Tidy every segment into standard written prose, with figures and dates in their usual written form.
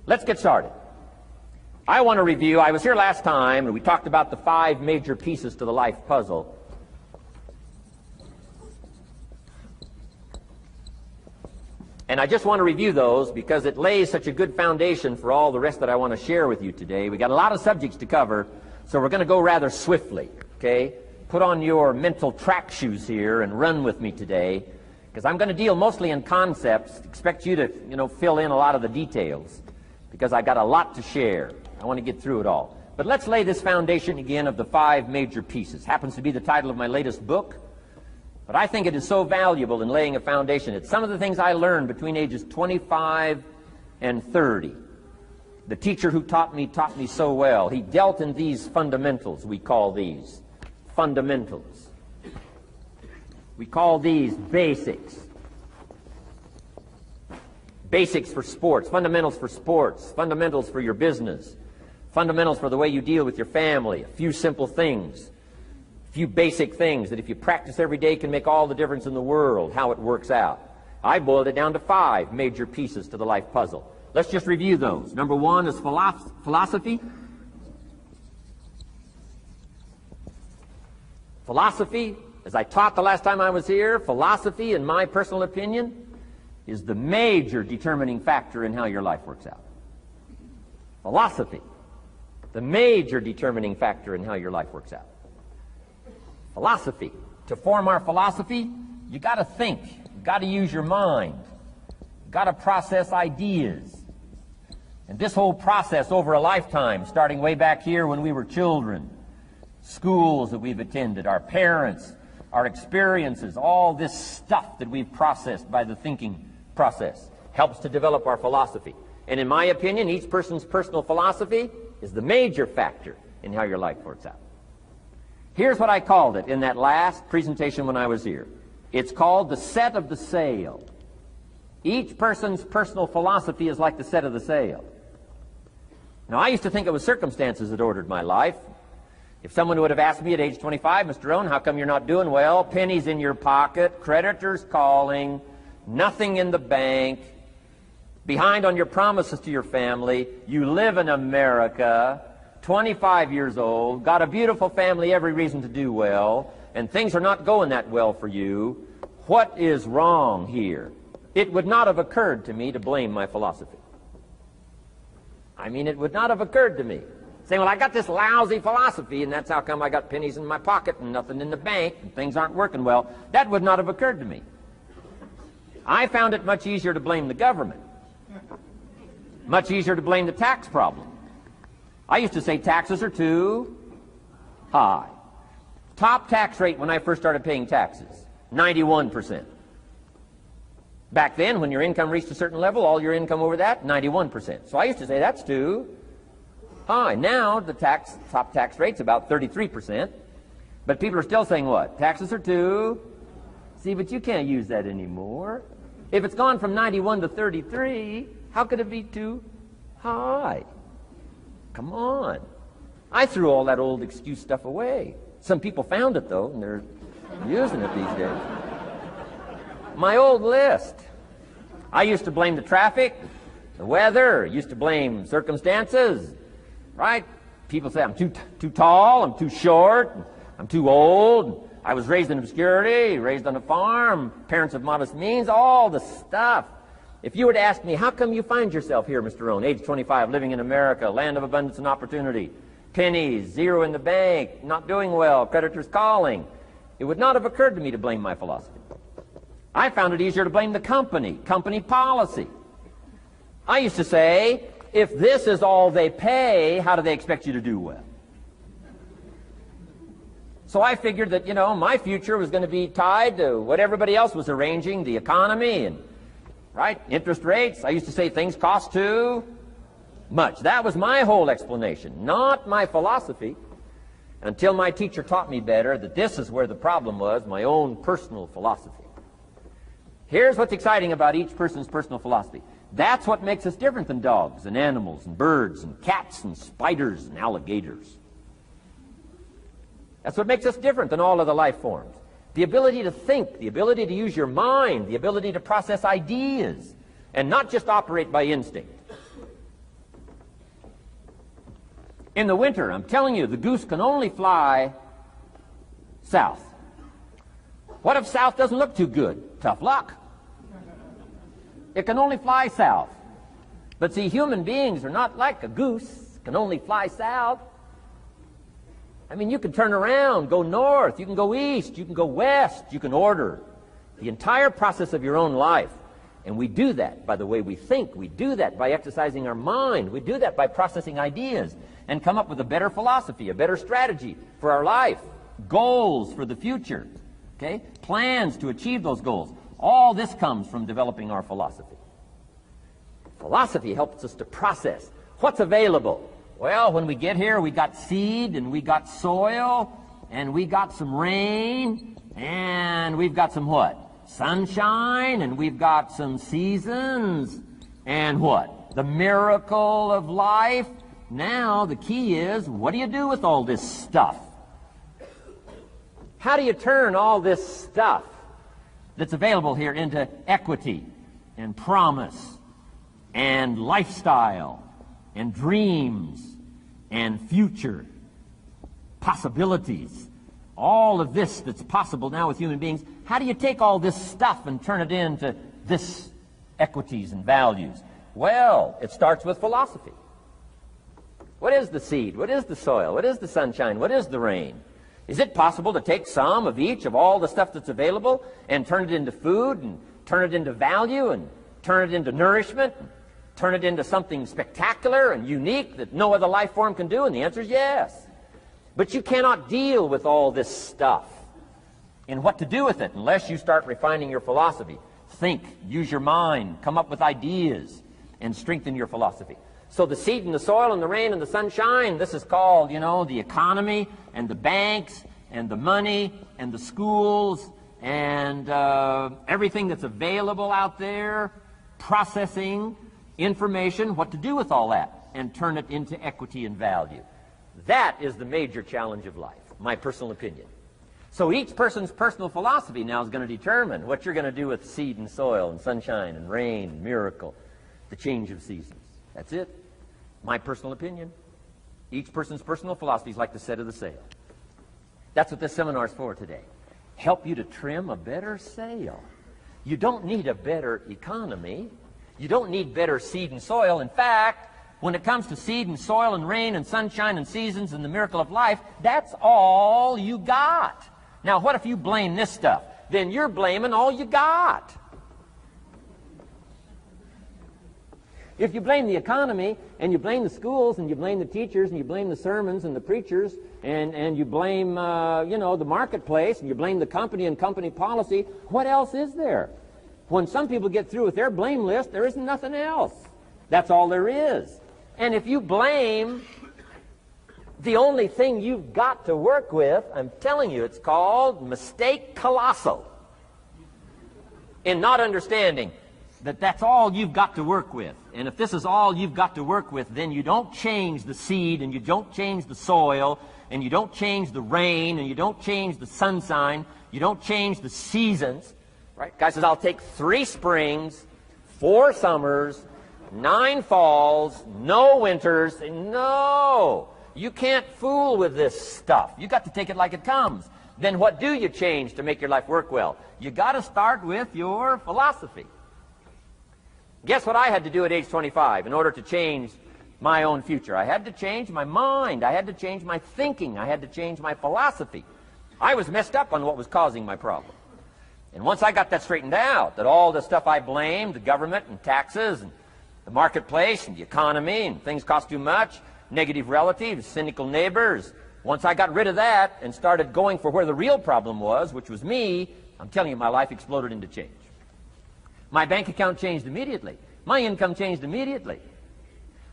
Let's get started. I want to review, I was here last time, and we talked about the 5 major pieces to the life puzzle. And I just want to review those because it lays such a good foundation for all the rest that I want to share with you today. We got a lot of subjects to cover, so we're going to go rather swiftly, okay? Put on your mental track shoes here and run with me today, because I'm going to deal mostly in concepts. Expect you to, fill in a lot of the details, because I got a lot to share. I want to get through it all. But let's lay this foundation again of the 5 major pieces. Happens to be the title of my latest book. But I think it is so valuable in laying a foundation. It's some of the things I learned between ages 25 and 30. The teacher who taught me so well. He dealt in these fundamentals, we call these fundamentals. We call these basics. Basics for sports, fundamentals for sports, fundamentals for your business, fundamentals for the way you deal with your family, a few simple things. Few basic things that if you practice every day can make all the difference in the world, how it works out. I boiled it down to 5 major pieces to the life puzzle. Let's just review those. Number 1 is philosophy. Philosophy, as I taught the last time I was here, philosophy, in my personal opinion, is the major determining factor in how your life works out. Philosophy, the major determining factor in how your life works out. Philosophy. To form our philosophy, you got to think. You got to use your mind. You got to process ideas. And this whole process over a lifetime, starting way back here when we were children, schools that we've attended, our parents, our experiences, all this stuff that we've processed by the thinking process helps to develop our philosophy. And in my opinion, each person's personal philosophy is the major factor in how your life works out. Here's what I called it in that last presentation when I was here. It's called the set of the sail. Each person's personal philosophy is like the set of the sail. Now, I used to think it was circumstances that ordered my life. If someone would have asked me at age 25, Mr. Rohn, how come you're not doing well? Pennies in your pocket, creditors calling, nothing in the bank, behind on your promises to your family, you live in America, 25 years old, got a beautiful family, every reason to do well, and things are not going that well for you. What is wrong here? It would not have occurred to me to blame my philosophy. I mean, it would not have occurred to me. Saying, well, I got this lousy philosophy, and that's how come I got pennies in my pocket and nothing in the bank, and things aren't working well. That would not have occurred to me. I found it much easier to blame the government. Much easier to blame the tax problem. I used to say taxes are too high. Top tax rate when I first started paying taxes, 91%. Back then, when your income reached a certain level, all your income over that, 91%. So I used to say that's too high. Now, the top tax rate's about 33%. But people are still saying what? Taxes are too... See, but you can't use that anymore. If it's gone from 91 to 33, how could it be too high? Come on. I threw all that old excuse stuff away. Some people found it, though, and they're using it these days. My old list. I used to blame the traffic, the weather, used to blame circumstances, right? People say I'm too tall, I'm too short, I'm too old, I was raised in obscurity, raised on a farm, parents of modest means, all the stuff. If you were to ask me, how come you find yourself here, Mr. Rohn, age 25, living in America, land of abundance and opportunity, pennies, zero in the bank, not doing well, creditors calling, it would not have occurred to me to blame my philosophy. I found it easier to blame the company policy. I used to say, if this is all they pay, how do they expect you to do well? So I figured that, my future was going to be tied to what everybody else was arranging, the economy and, right, interest rates. I used to say things cost too much. That was my whole explanation, not my philosophy, until my teacher taught me better that this is where the problem was, my own personal philosophy. Here's what's exciting about each person's personal philosophy. That's what makes us different than dogs and animals and birds and cats and spiders and alligators. That's what makes us different than all of the life forms. The ability to think, the ability to use your mind, the ability to process ideas, and not just operate by instinct. In the winter, I'm telling you, the goose can only fly south. What if south doesn't look too good? Tough luck. It can only fly south. But see, human beings are not like a goose, can only fly south. I mean, you can turn around, go north, you can go east, you can go west, you can order the entire process of your own life. And we do that by the way we think. We do that by exercising our mind. We do that by processing ideas and come up with a better philosophy, a better strategy for our life, goals for the future, okay? Plans to achieve those goals. All this comes from developing our philosophy. Philosophy helps us to process what's available. Well, when we get here, we got seed, and we got soil, and we got some rain, and we've got some what? Sunshine, and we've got some seasons, and what? The miracle of life. Now, the key is, what do you do with all this stuff? How do you turn all this stuff that's available here into equity and promise and lifestyle and dreams and future possibilities? All of this that's possible now with human beings, how do you take all this stuff and turn it into this equities and values? Well, it starts with philosophy. What is the seed? What is the soil? What is the sunshine? What is the rain? Is it possible to take some of each of all the stuff that's available and turn it into food and turn it into value and turn it into nourishment and turn it into something spectacular and unique that no other life form can do? And the answer is yes. But you cannot deal with all this stuff and what to do with it unless you start refining your philosophy. Think, use your mind, come up with ideas, and strengthen your philosophy. So the seed and the soil and the rain and the sunshine, this is called, you know, the economy and the banks and the money and the schools and everything that's available out there, processing information, what to do with all that, and turn it into equity and value. That is the major challenge of life, my personal opinion. So each person's personal philosophy now is going to determine what you're going to do with seed and soil and sunshine and rain and miracle, the change of seasons. That's it. My personal opinion. Each person's personal philosophy is like the set of the sail. That's what this seminar is for today. Help you to trim a better sail. You don't need a better economy. You don't need better seed and soil. In fact, when it comes to seed and soil and rain and sunshine and seasons and the miracle of life, that's all you got. Now, what if you blame this stuff? Then you're blaming all you got. If you blame the economy, and you blame the schools, and you blame the teachers, and you blame the sermons and the preachers, and you blame, you know, the marketplace, and you blame the company and company policy, what else is there? When some people get through with their blame list, there isn't nothing else. That's all there is. And if you blame the only thing you've got to work with, I'm telling you, it's called mistake colossal in not understanding that that's all you've got to work with. And if this is all you've got to work with, then you don't change the seed, and you don't change the soil, and you don't change the rain, and you don't change the sunshine, you don't change the seasons. Right? Guy says, I'll take 3 springs, 4 summers, 9 falls, no winters. No! You can't fool with this stuff. You got to take it like it comes. Then what do you change to make your life work well? You got to start with your philosophy. Guess what I had to do at age 25 in order to change my own future? I had to change my mind. I had to change my thinking. I had to change my philosophy. I was messed up on what was causing my problem. And once I got that straightened out, that all the stuff I blamed, the government and taxes and the marketplace and the economy and things cost too much, negative relatives, cynical neighbors, once I got rid of that and started going for where the real problem was, which was me, I'm telling you, my life exploded into change. My bank account changed immediately. My income changed immediately.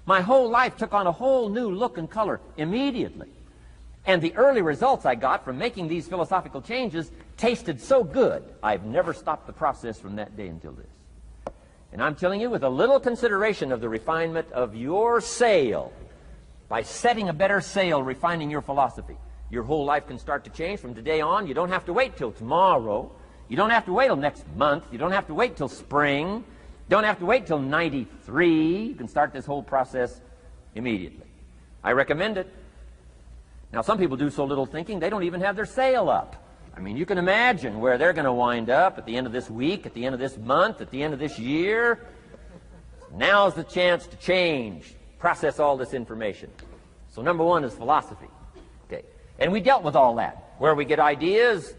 My whole life took on a whole new look and color immediately. And the early results I got from making these philosophical changes tasted so good, I've never stopped the process from that day until this. And I'm telling you, with a little consideration of the refinement of your sail, by setting a better sail, refining your philosophy, your whole life can start to change from today on. You don't have to wait till tomorrow. You don't have to wait till next month. You don't have to wait till spring. You don't have to wait till 93. You can start this whole process immediately. I recommend it. Now, some people do so little thinking, they don't even have their sail up. I mean, you can imagine where they're going to wind up at the end of this week, at the end of this month, at the end of this year. Now's the chance to change, process all this information. So number one is philosophy. Okay. And we dealt with all that, where we get ideas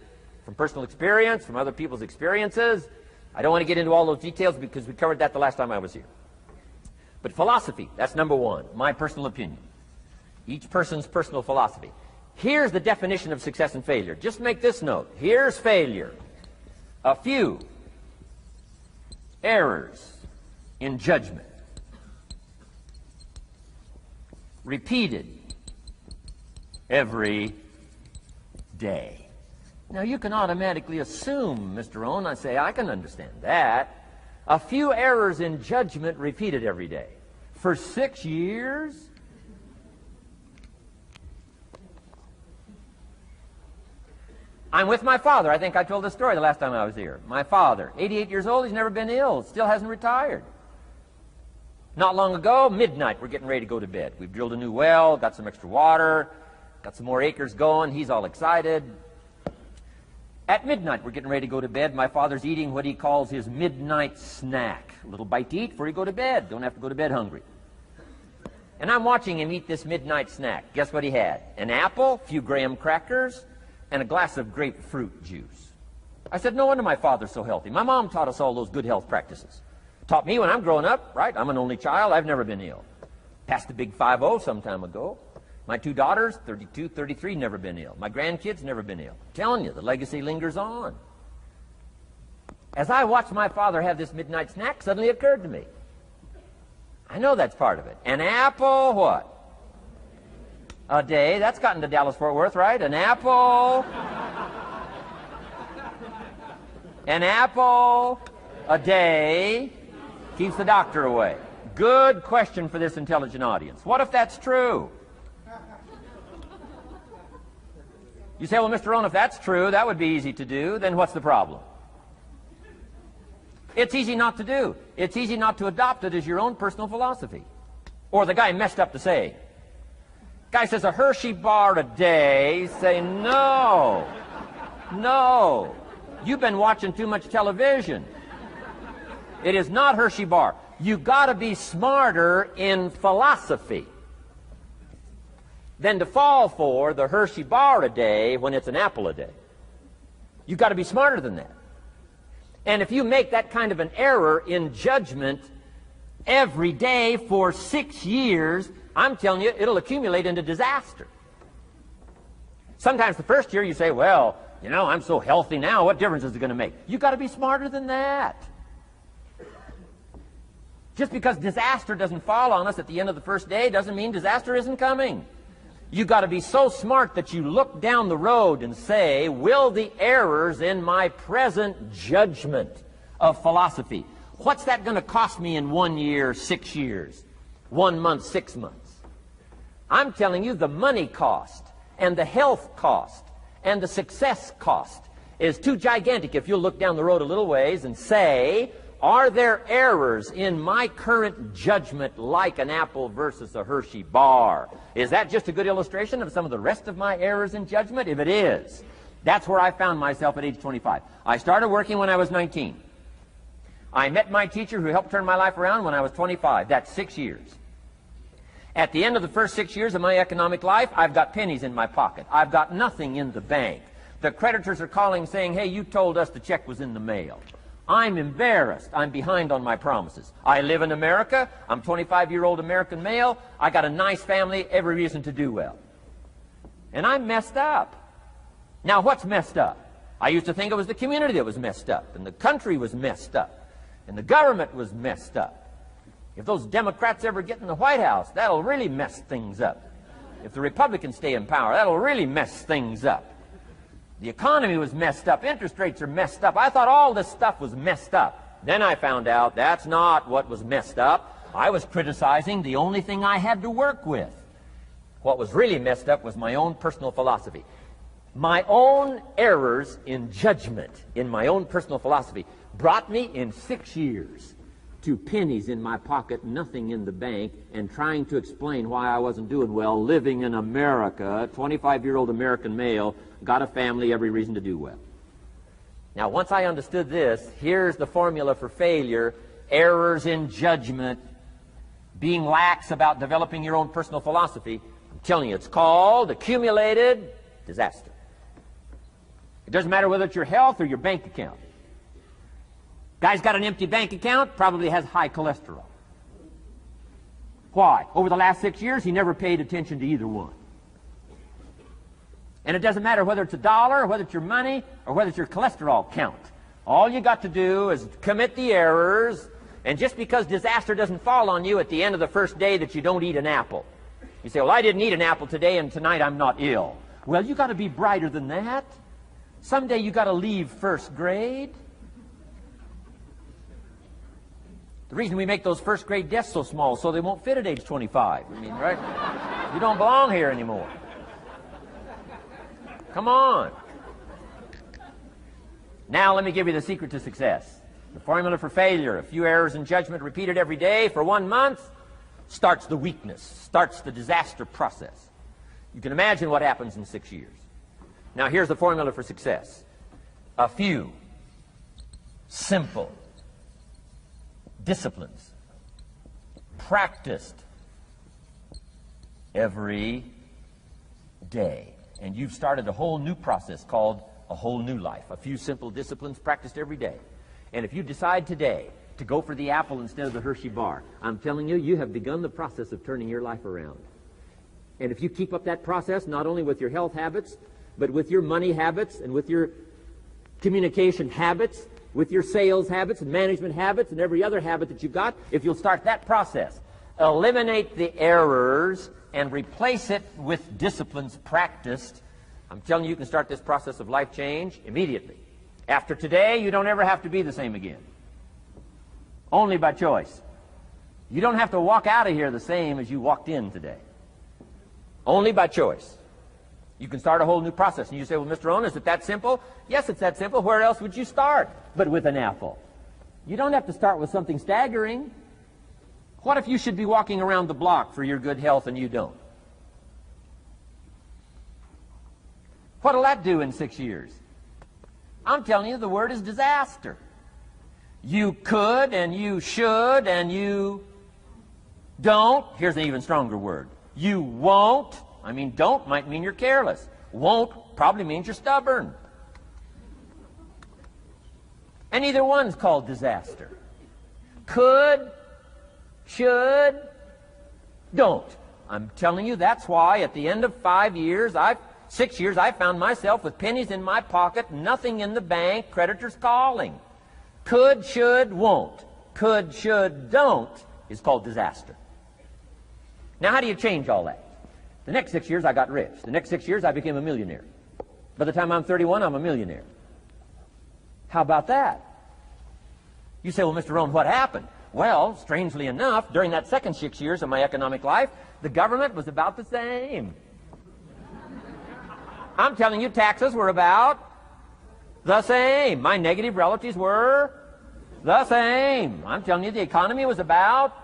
from personal experience, from other people's experiences. I don't want to get into all those details because we covered that the last time I was here. But philosophy, that's number one, my personal opinion. Each person's personal philosophy. Here's the definition of success and failure. Just make this note. Here's failure. A few errors in judgment. Repeated every day. Now, you can automatically assume, Mr. Rohn, I say, I can understand that. A few errors in judgment repeated every day. For 6 years? I'm with my father. I think I told this story the last time I was here. My father, 88 years old, he's never been ill, still hasn't retired. Not long ago, midnight, we're getting ready to go to bed. We've drilled a new well, got some extra water, got some more acres going. He's all excited. At midnight, we're getting ready to go to bed. My father's eating what he calls his midnight snack. A little bite to eat before you go to bed. Don't have to go to bed hungry. And I'm watching him eat this midnight snack. Guess what he had? An apple, a few graham crackers, and a glass of grapefruit juice. I said, no wonder my father's so healthy. My mom taught us all those good health practices. Taught me when I'm growing up, right? I'm an only child. I've never been ill. Passed the big 5-0 some time ago. My 2 daughters, 32, 33, never been ill. My grandkids, never been ill. I'm telling you, the legacy lingers on. As I watched my father have this midnight snack, suddenly it occurred to me. I know that's part of it. An apple, what? A day. That's gotten to Dallas-Fort Worth, right? An apple. An apple a day keeps the doctor away. Good question for this intelligent audience. What if that's true? You say, well, Mr. Rohn, if that's true, that would be easy to do. Then what's the problem? It's easy not to do. It's easy not to adopt it as your own personal philosophy. Or the guy messed up the saying. Guy says a Hershey bar a day. Say, no. No. You've been watching too much television. It is not Hershey bar. You've got to be smarter in philosophy than to fall for the Hershey bar a day when it's an apple a day. You've got to be smarter than that. And if you make that kind of an error in judgment every day for 6 years, I'm telling you, it'll accumulate into disaster. Sometimes the first year you say, well, you know, I'm so healthy now, what difference is it going to make? You've got to be smarter than that. Just because disaster doesn't fall on us at the end of the first day doesn't mean disaster isn't coming. You've got to be so smart that you look down the road and say, will the errors in my present judgment of philosophy, what's that going to cost me in 1 year, 6 years, 1 month, 6 months? I'm telling you the money cost and the health cost and the success cost is too gigantic if you'll look down the road a little ways and say, are there errors in my current judgment like an apple versus a Hershey bar? Is that just a good illustration of some of the rest of my errors in judgment? If it is, that's where I found myself at age 25. I started working when I was 19. I met my teacher who helped turn my life around when I was 25. That's 6 years. At the end of the first 6 years of my economic life, I've got pennies in my pocket. I've got nothing in the bank. The creditors are calling saying, hey, you told us the check was in the mail. I'm embarrassed. I'm behind on my promises. I live in America. I'm 25-year-old American male. I got a nice family, every reason to do well. And I'm messed up. Now, what's messed up? I used to think it was the community that was messed up, and the country was messed up, and the government was messed up. If those Democrats ever get in the White House, that'll really mess things up. If the Republicans stay in power, that'll really mess things up. The economy was messed up. Interest rates are messed up. I thought all this stuff was messed up. Then I found out that's not what was messed up. I was criticizing the only thing I had to work with. What was really messed up was my own personal philosophy. My own errors in judgment in my own personal philosophy brought me in 6 years to pennies in my pocket, nothing in the bank, and trying to explain why I wasn't doing well, living in America, 25-year-old American male, got a family, every reason to do well. Now, once I understood this, here's the formula for failure: errors in judgment, being lax about developing your own personal philosophy. I'm telling you, it's called accumulated disaster. It doesn't matter whether it's your health or your bank account. Guy's got an empty bank account, probably has high cholesterol. Why? Over the last 6 years, he never paid attention to either one. And it doesn't matter whether it's a dollar, or whether it's your money, or whether it's your cholesterol count. All you got to do is commit the errors, and just because disaster doesn't fall on you at the end of the first day that you don't eat an apple. You say, well, I didn't eat an apple today, and tonight I'm not ill. Well, you got to be brighter than that. Someday you got to leave first grade. The reason we make those first grade desks so small so they won't fit at age 25. I mean, right? You don't belong here anymore. Come on. Now let me give you the secret to success. The formula for failure: a few errors in judgment repeated every day for 1 month starts the weakness, starts the disaster process. You can imagine what happens in 6 years. Now here's the formula for success: a few simple disciplines practiced every day. And you've started a whole new process called a whole new life. A few simple disciplines practiced every day. And if you decide today to go for the apple instead of the Hershey bar, I'm telling you, you have begun the process of turning your life around. And if you keep up that process, not only with your health habits, but with your money habits and with your communication habits, with your sales habits and management habits and every other habit that you've got, if you'll start that process, eliminate the errors and replace it with disciplines practiced, I'm telling you, you can start this process of life change immediately. After today, you don't ever have to be the same again. Only by choice. You don't have to walk out of here the same as you walked in today. Only by choice. You can start a whole new process. And you say, well, Mr. Rohn, is it that simple? Yes, it's that simple. Where else would you start but with an apple? You don't have to start with something staggering. What if you should be walking around the block for your good health and you don't? What'll that do in 6 years? I'm telling you, the word is disaster. You could and you should and you don't. Here's an even stronger word. You won't. I mean, don't might mean you're careless. Won't probably means you're stubborn. And either one's called disaster. Could, should, don't. I'm telling you, that's why at the end of 6 years, I found myself with pennies in my pocket, nothing in the bank, creditors calling. Could, should, won't. Could, should, don't is called disaster. Now, how do you change all that? The next 6 years, I got rich. The next 6 years, I became a millionaire. By the time I'm 31, I'm a millionaire. How about that? You say, well, Mr. Rohn, what happened? Well, strangely enough, during that second 6 years of my economic life, the government was about the same. I'm telling you, taxes were about the same. My negative relatives were the same. I'm telling you, the economy was about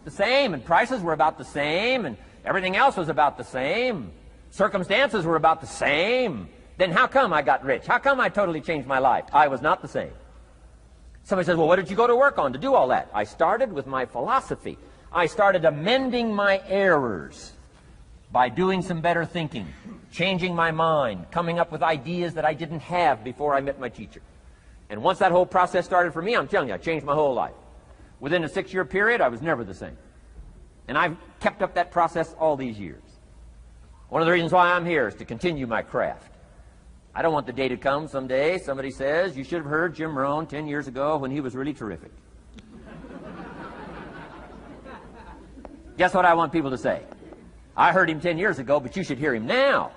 the same, and prices were about the same, and everything else was about the same. Circumstances were about the same. Then how come I got rich? How come I totally changed my life? I was not the same. Somebody says, well, what did you go to work on to do all that? I started with my philosophy. I started amending my errors by doing some better thinking, changing my mind, coming up with ideas that I didn't have before I met my teacher. And once that whole process started for me, I'm telling you, I changed my whole life. Within a 6-year period, I was never the same. And I've kept up that process all these years. One of the reasons why I'm here is to continue my craft. I don't want the day to come someday somebody says, you should have heard Jim Rohn 10 years ago when he was really terrific. Guess what I want people to say? I heard him 10 years ago, but you should hear him now.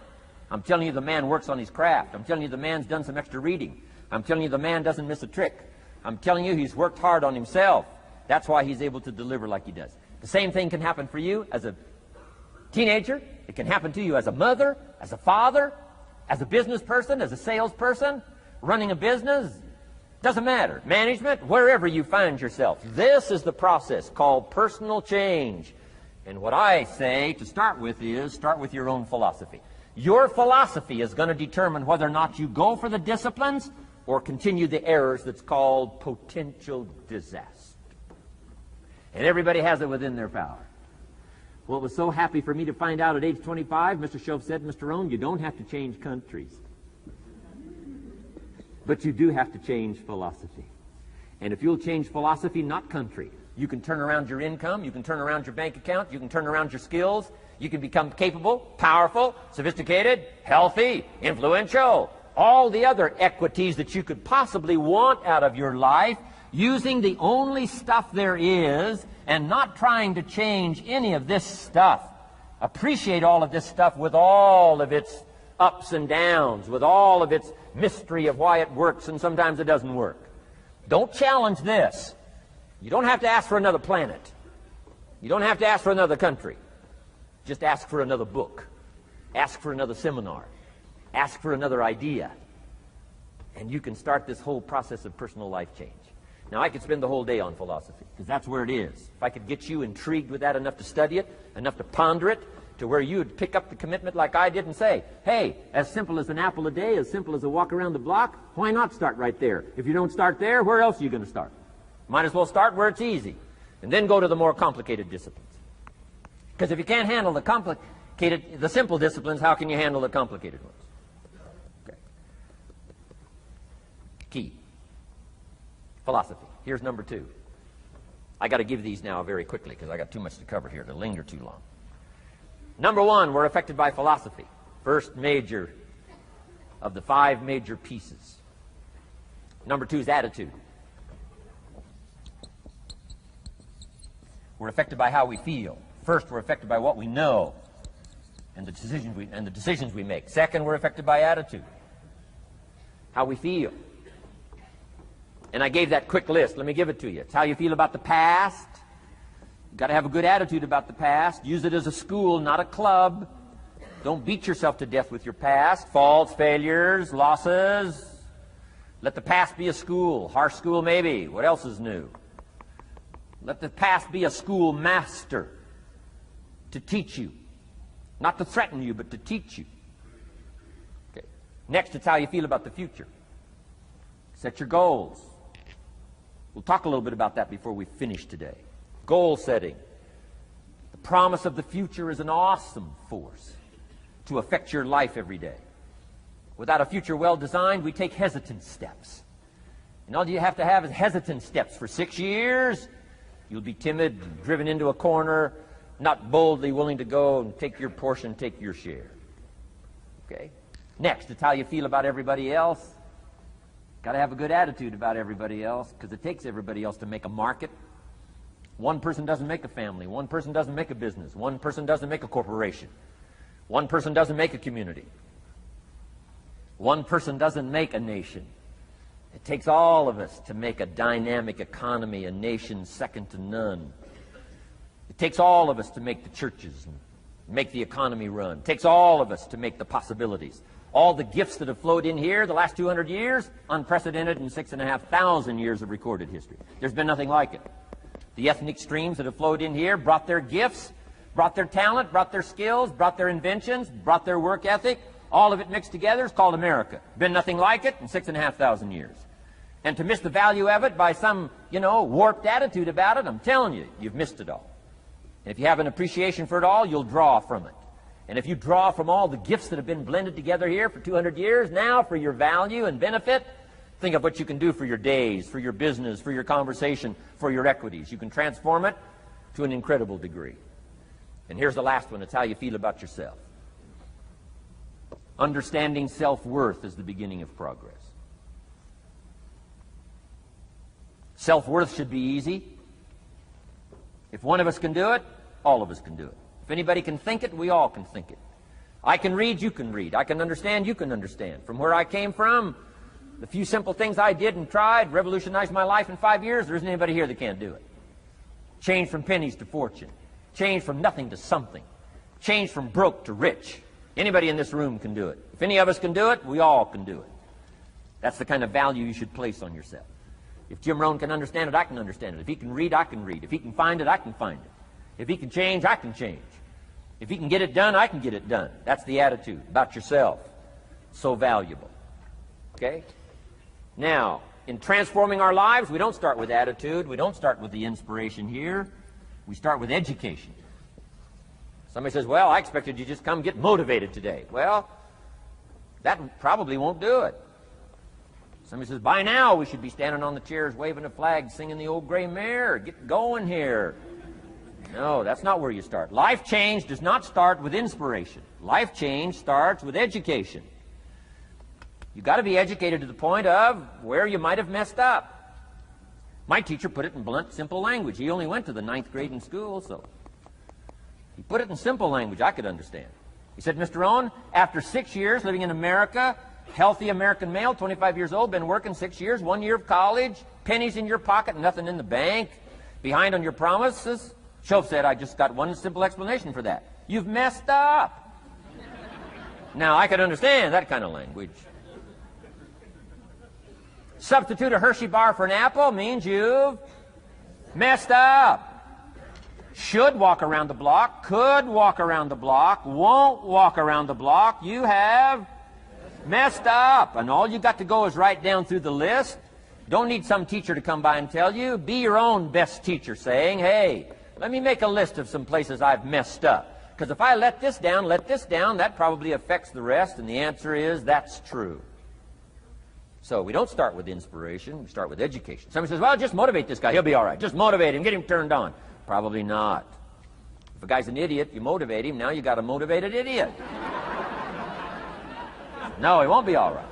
I'm telling you, the man works on his craft. I'm telling you, the man's done some extra reading. I'm telling you, the man doesn't miss a trick. I'm telling you, he's worked hard on himself. That's why he's able to deliver like he does. The same thing can happen for you as a teenager. It can happen to you as a mother, as a father, as a business person, as a salesperson, running a business. Doesn't matter. Management, wherever you find yourself. This is the process called personal change. And what I say to start with is, start with your own philosophy. Your philosophy is going to determine whether or not you go for the disciplines or continue the errors that's called potential disaster. And everybody has it within their power. Well, it was so happy for me to find out at age 25, Mr. Shove said, Mr. Rohn, you don't have to change countries. But you do have to change philosophy. And if you'll change philosophy, not country, you can turn around your income, you can turn around your bank account, you can turn around your skills, you can become capable, powerful, sophisticated, healthy, influential, all the other equities that you could possibly want out of your life, using the only stuff there is and not trying to change any of this stuff. Appreciate all of this stuff with all of its ups and downs, with all of its mystery of why it works and sometimes it doesn't work. Don't challenge this. You don't have to ask for another planet. You don't have to ask for another country. Just ask for another book. Ask for another seminar. Ask for another idea. And you can start this whole process of personal life change. Now, I could spend the whole day on philosophy, because that's where it is. If I could get you intrigued with that enough to study it, enough to ponder it, to where you would pick up the commitment like I did and say, hey, as simple as an apple a day, as simple as a walk around the block, why not start right there? If you don't start there, where else are you going to start? Might as well start where it's easy, and then go to the more complicated disciplines. Because if you can't handle the simple disciplines, how can you handle the complicated ones? Okay. Key. Philosophy. Here's number 2. I got to give these now very quickly because I got too much to cover here to linger too long. Number 1, we're affected by philosophy. First major of the 5 major pieces. Number 2 is attitude. We're affected by how we feel. First, we're affected by what we know and the decisions we make. Second, we're affected by attitude. How we feel. And I gave that quick list. Let me give it to you. It's how you feel about the past. You've got to have a good attitude about the past. Use it as a school, not a club. Don't beat yourself to death with your past. Faults, failures, losses. Let the past be a school. Harsh school maybe. What else is new? Let the past be a school master to teach you. Not to threaten you, but to teach you. Okay. Next, it's how you feel about the future. Set your goals. We'll talk a little bit about that before we finish today. Goal setting. The promise of the future is an awesome force to affect your life every day. Without a future well designed, we take hesitant steps. And all you have to have is hesitant steps for 6 years. You'll be timid, driven into a corner, not boldly willing to go and take your portion, take your share. Okay? Next, it's how you feel about everybody else. Got to have a good attitude about everybody else, because it takes everybody else to make a market. One person doesn't make a family. One person doesn't make a business. One person doesn't make a corporation. One person doesn't make a community. One person doesn't make a nation. It takes all of us to make a dynamic economy, a nation second to none. It takes all of us to make the churches and make the economy run. It takes all of us to make the possibilities. All the gifts that have flowed in here the last 200 years, unprecedented in 6,500 years of recorded history. There's been nothing like it. The ethnic streams that have flowed in here brought their gifts, brought their talent, brought their skills, brought their inventions, brought their work ethic. All of it mixed together is called America. Been nothing like it in 6,500 years. And to miss the value of it by some, warped attitude about it, I'm telling you, you've missed it all. And if you have an appreciation for it all, you'll draw from it. And if you draw from all the gifts that have been blended together here for 200 years, now for your value and benefit, think of what you can do for your days, for your business, for your conversation, for your equities. You can transform it to an incredible degree. And here's the last one. It's how you feel about yourself. Understanding self-worth is the beginning of progress. Self-worth should be easy. If one of us can do it, all of us can do it. If anybody can think it, we all can think it. I can read, you can read. I can understand, you can understand. From where I came from, the few simple things I did and tried revolutionized my life in 5 years. There isn't anybody here that can't do it. Change from pennies to fortune. Change from nothing to something. Change from broke to rich. Anybody in this room can do it. If any of us can do it, we all can do it. That's the kind of value you should place on yourself. If Jim Rohn can understand it, I can understand it. If he can read, I can read. If he can find it, I can find it. If he can change, I can change. If he can get it done, I can get it done. That's the attitude about yourself. So valuable. Okay? Now, in transforming our lives, we don't start with attitude. We don't start with the inspiration here. We start with education. Somebody says, well, I expected you to just come get motivated today. Well, that probably won't do it. Somebody says, by now we should be standing on the chairs, waving a flag, singing the old gray mare. Get going here. No, that's not where you start. Life change does not start with inspiration. Life change starts with education. You've got to be educated to the point of where you might have messed up. My teacher put it in blunt, simple language. He only went to the 9th grade in school, so he put it in simple language I could understand. He said, Mr. Rohn, after 6 years living in America, healthy American male, 25 years old, been working 6 years, 1 year of college, pennies in your pocket, nothing in the bank, behind on your promises. Shoaff said, I just got one simple explanation for that. You've messed up. Now, I could understand that kind of language. Substitute a Hershey bar for an apple means you've messed up. Should walk around the block, could walk around the block, won't walk around the block. You have messed up. And all you got to go is write down through the list. Don't need some teacher to come by and tell you. Be your own best teacher saying, hey, let me make a list of some places I've messed up. Because if I let this down, that probably affects the rest. And the answer is that's true. So we don't start with inspiration. We start with education. Somebody says, well, just motivate this guy. He'll be all right. Just motivate him. Get him turned on. Probably not. If a guy's an idiot, you motivate him. Now you got a motivated idiot. No, he won't be all right.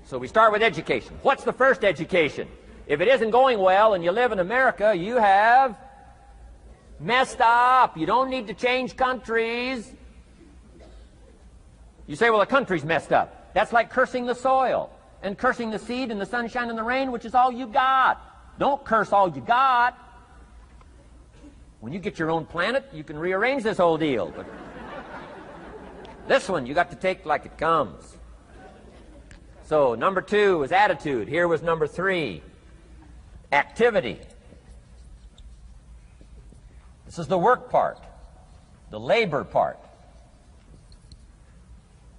So we start with education. What's the first education? If it isn't going well and you live in America, you have messed up. You don't need to change countries. You say, well, the country's messed up. That's like cursing the soil and cursing the seed and the sunshine and the rain, which is all you got. Don't curse all you got. When you get your own planet, you can rearrange this whole deal. But this one, you got to take like it comes. So, number 2 was attitude. Here was number 3, activity. This is the work part, the labor part.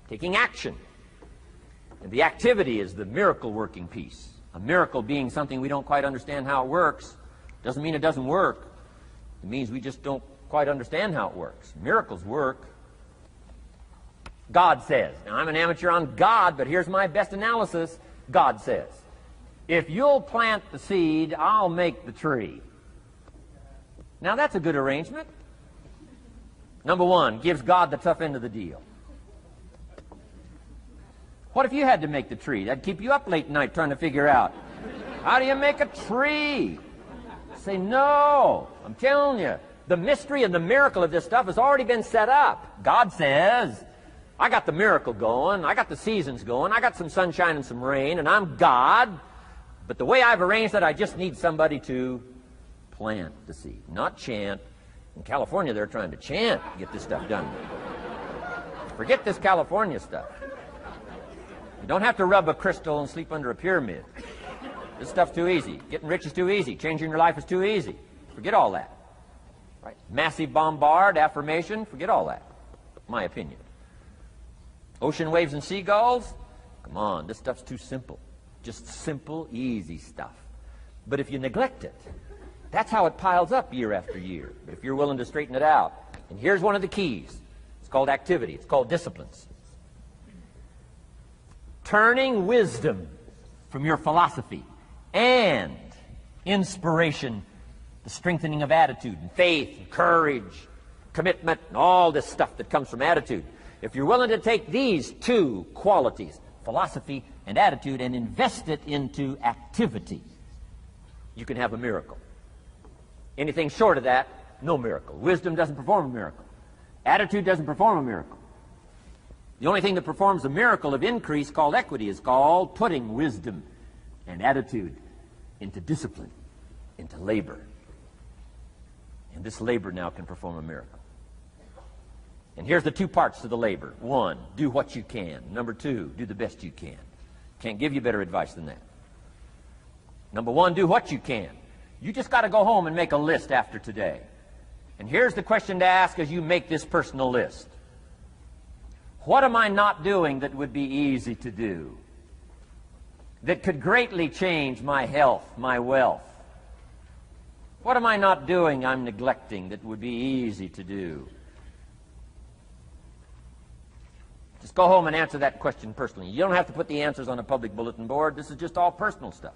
Taking action. And the activity is the miracle-working piece. A miracle being something we don't quite understand how it works doesn't mean it doesn't work. It means we just don't quite understand how it works. Miracles work. God says. Now, I'm an amateur on God, but here's my best analysis. God says, if you'll plant the seed, I'll make the tree. Now, that's a good arrangement. Number 1, gives God the tough end of the deal. What if you had to make the tree? That'd keep you up late at night trying to figure out, how do you make a tree? Say, no. I'm telling you, the mystery and the miracle of this stuff has already been set up. God says, I got the miracle going. I got the seasons going. I got some sunshine and some rain, and I'm God. But the way I've arranged it, I just need somebody to plant the seed, not chant. In California, they're trying to chant to get this stuff done. Forget this California stuff. You don't have to rub a crystal and sleep under a pyramid. This stuff's too easy. Getting rich is too easy. Changing your life is too easy. Forget all that. Right? Massive bombard, affirmation, forget all that. My opinion. Ocean waves and seagulls, come on, this stuff's too simple. Just simple, easy stuff. But if you neglect it, that's how it piles up year after year. But if you're willing to straighten it out, and here's one of the keys. It's called activity. It's called disciplines. Turning wisdom from your philosophy and inspiration, the strengthening of attitude and faith and courage, commitment, and all this stuff that comes from attitude. If you're willing to take these 2 qualities, philosophy and attitude, and invest it into activity, you can have a miracle. Anything short of that, no miracle. Wisdom doesn't perform a miracle. Attitude doesn't perform a miracle. The only thing that performs a miracle of increase called equity is called putting wisdom and attitude into discipline, into labor. And this labor now can perform a miracle. And here's the two parts to the labor. One, do what you can. Number two, do the best you can. Can't give you better advice than that. Number one, do what you can. You just got to go home and make a list after today. And here's the question to ask as you make this personal list. What am I not doing that would be easy to do? That could greatly change my health, my wealth? What am I not doing I'm neglecting that would be easy to do? Just go home and answer that question personally. You don't have to put the answers on a public bulletin board. This is just all personal stuff.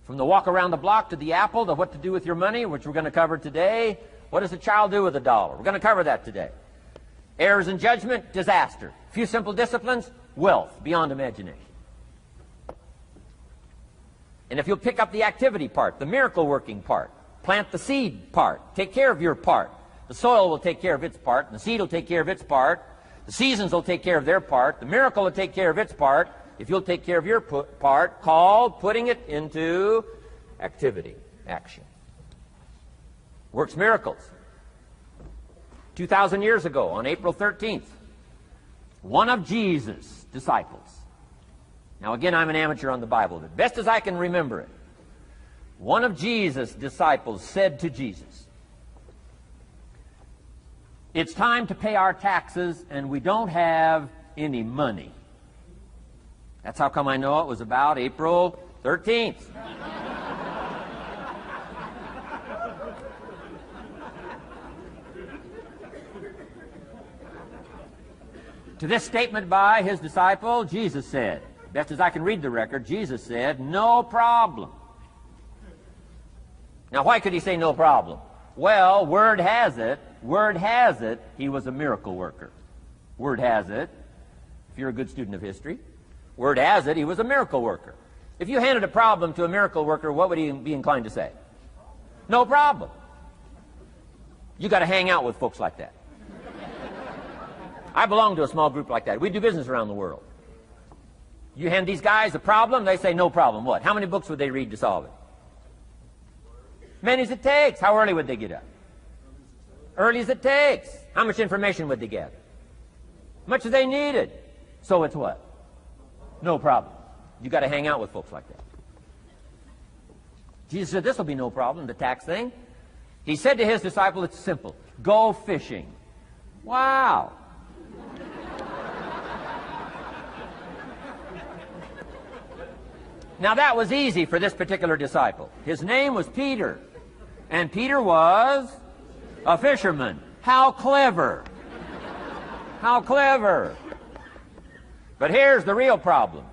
From the walk around the block to the apple to what to do with your money, which we're going to cover today. What does a child do with a dollar? We're going to cover that today. Errors in judgment, disaster. Few simple disciplines, wealth beyond imagination. And if you'll pick up the activity part, the miracle working part, plant the seed part, take care of your part. The soil will take care of its part, and the seed will take care of its part. The seasons will take care of their part. The miracle will take care of its part. If you'll take care of your part, called putting it into activity, action. Works miracles. 2,000 years ago, on April 13th, one of Jesus' disciples. Now again, I'm an amateur on the Bible, but best as I can remember it, one of Jesus' disciples said to Jesus, "It's time to pay our taxes and we don't have any money." That's how come I know it was about April 13th. To this statement by his disciple, Jesus said, best as I can read the record, Jesus said, "No problem." Now, why could he say no problem? Well, word has it, he was a miracle worker. Word has it, if you're a good student of history, word has it, he was a miracle worker. If you handed a problem to a miracle worker, what would he be inclined to say? No problem. You got to hang out with folks like that. I belong to a small group like that. We do business around the world. You hand these guys a problem, they say no problem. What? How many books would they read to solve it? Many as it takes. How early would they get up? Early as it takes. How much information would they get? Much as they needed. So it's what? No problem. You got to hang out with folks like that. Jesus said, this will be no problem, the tax thing. He said to his disciple, it's simple. Go fishing. Wow. Now that was easy for this particular disciple. His name was Peter. And Peter was a fisherman. How clever. How clever. But here's the real problem.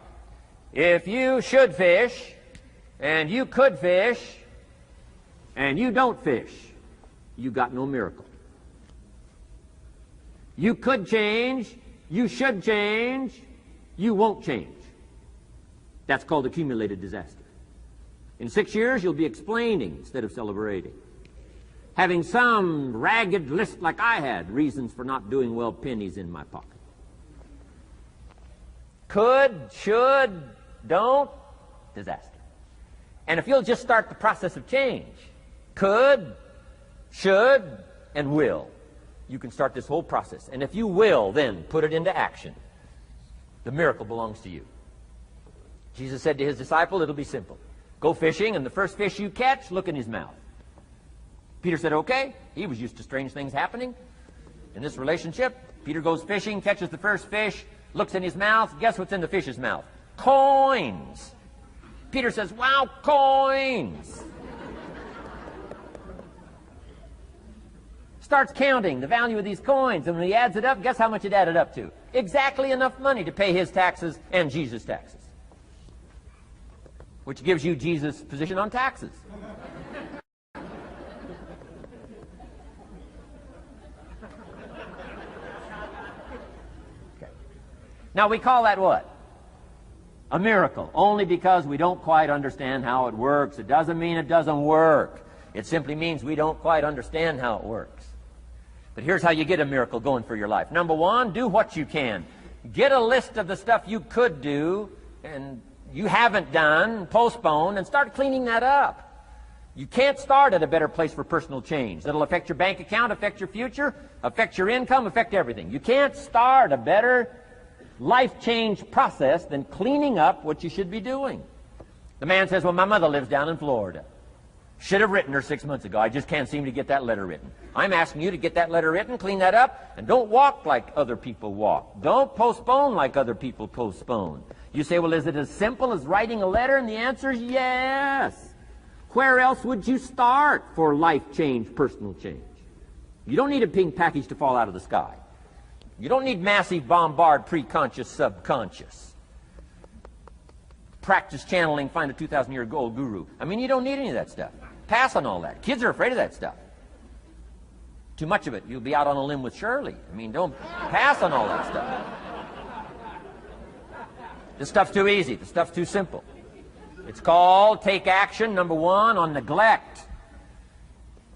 If you should fish, and you could fish, and you don't fish, you got no miracle. You could change, you should change, you won't change. That's called accumulated disaster. In 6 years, you'll be explaining instead of celebrating. Having some ragged list like I had, reasons for not doing well, pennies in my pocket. Could, should, don't, disaster. And if you'll just start the process of change, could, should, and will, you can start this whole process. And if you will, then put it into action. The miracle belongs to you. Jesus said to his disciple, it'll be simple. Go fishing, and the first fish you catch, look in his mouth. Peter said, okay. He was used to strange things happening in this relationship. Peter goes fishing, catches the first fish, looks in his mouth. Guess what's in the fish's mouth? Coins. Peter says, wow, coins. Starts counting the value of these coins, and when he adds it up, guess how much it added up to? Exactly enough money to pay his taxes and Jesus' taxes. Which gives you Jesus' position on taxes. Okay. Now we call that what? A miracle. Only because we don't quite understand how it works. It doesn't mean it doesn't work. It simply means we don't quite understand how it works. But here's how you get a miracle going for your life. Number one, do what you can. Get a list of the stuff you could do and you haven't done, postpone, and start cleaning that up. You can't start at a better place for personal change. That'll affect your bank account, affect your future, affect your income, affect everything. You can't start a better life change process than cleaning up what you should be doing. The man says, well, my mother lives down in Florida. Should have written her 6 months ago. I just can't seem to get that letter written. I'm asking you to get that letter written, clean that up, and don't walk like other people walk. Don't postpone like other people postpone. You say, well, is it as simple as writing a letter? And the answer is yes. Where else would you start for life change, personal change? You don't need a pink package to fall out of the sky. You don't need massive bombard, pre-conscious, subconscious. Practice channeling, find a 2,000-year-old guru. I mean, you don't need any of that stuff. Pass on all that. Kids are afraid of that stuff. Too much of it, you'll be out on a limb with Shirley. I mean, don't pass on all that stuff. This stuff's too easy. This stuff's too simple. It's called take action, number one, on neglect,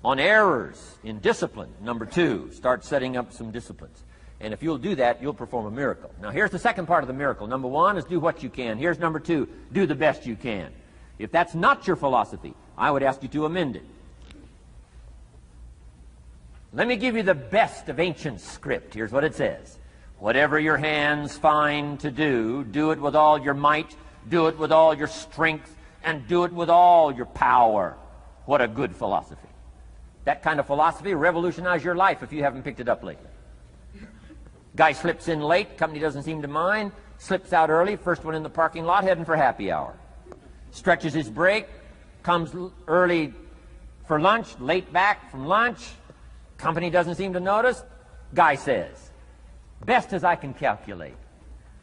on errors in discipline. Number two, start setting up some disciplines. And if you'll do that, you'll perform a miracle. Now, here's the second part of the miracle. Number one is do what you can. Here's number two, do the best you can. If that's not your philosophy, I would ask you to amend it. Let me give you the best of ancient script. Here's what it says. Whatever your hands find to do, do it with all your might, do it with all your strength, and do it with all your power. What a good philosophy. That kind of philosophy will revolutionize your life if you haven't picked it up lately. Guy slips in late, company doesn't seem to mind, slips out early, first one in the parking lot, heading for happy hour. Stretches his break, comes early for lunch, late back from lunch, company doesn't seem to notice. Guy says, best as I can calculate,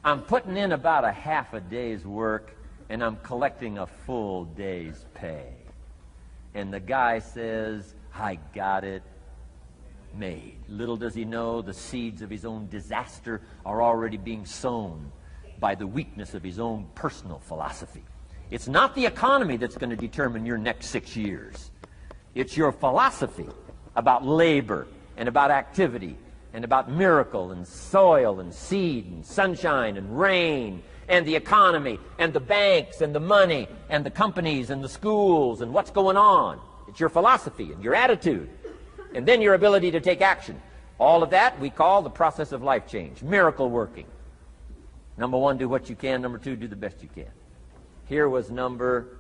I'm putting in about a half a day's work and I'm collecting a full day's pay. And the guy says, I got it made. Little does he know the seeds of his own disaster are already being sown by the weakness of his own personal philosophy. It's not the economy that's going to determine your next 6 years. It's your philosophy about labor and about activity and about miracle and soil and seed and sunshine and rain and the economy and the banks and the money and the companies and the schools and what's going on. It's your philosophy and your attitude and then your ability to take action. All of that we call the process of life change, miracle working. Number one, do what you can. Number two, do the best you can. Here was number